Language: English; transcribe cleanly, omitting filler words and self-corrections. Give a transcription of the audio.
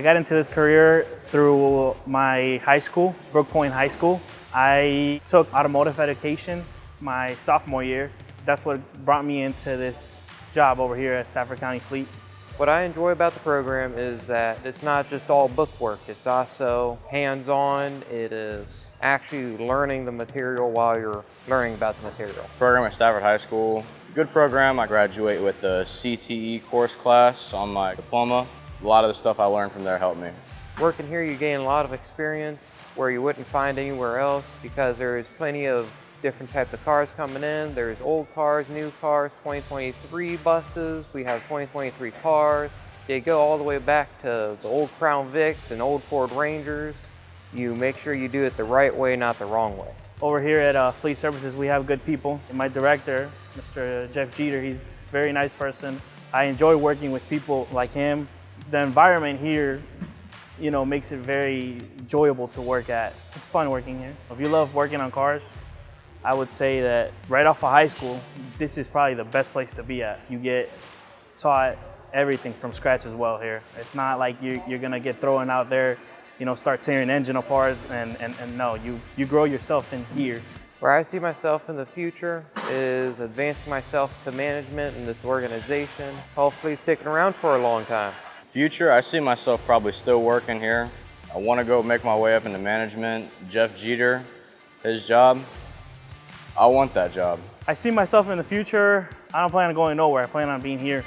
got into this career through my high school, Brook Point High School. I took automotive education my sophomore year. That's what brought me into this job over here at Stafford County Fleet. What I enjoy about the program is that it's not just all book work, it's also hands-on. It is actually learning the material while you're learning about the material. Program at Stafford High School, good program. I graduate with the CTE course class on my diploma. A lot of the stuff I learned from there helped me. Working here, you gain a lot of experience where you wouldn't find anywhere else because there's plenty of different types of cars coming in. There's old cars, new cars, 2023 buses. We have 2023 cars. They go all the way back to the old Crown Vics and old Ford Rangers. You make sure you do it the right way, not the wrong way. Over here at Fleet Services, we have good people. And my director, Mr. Jeff Jeter, he's a very nice person. I enjoy working with people like him. The environment here, makes it very enjoyable to work at. It's fun working here. If you love working on cars, I would say that right off of high school, this is probably the best place to be at. You get taught everything from scratch as well here. It's not like you're gonna get thrown out there, start tearing engine apart, and no, you grow yourself in here. Where I see myself in the future is advancing myself to management in this organization, hopefully sticking around for a long time. Future, I see myself probably still working here. I want to go make my way up into management. Jeff Jeter, his job, I want that job. I see myself in the future. I don't plan on going nowhere. I plan on being here.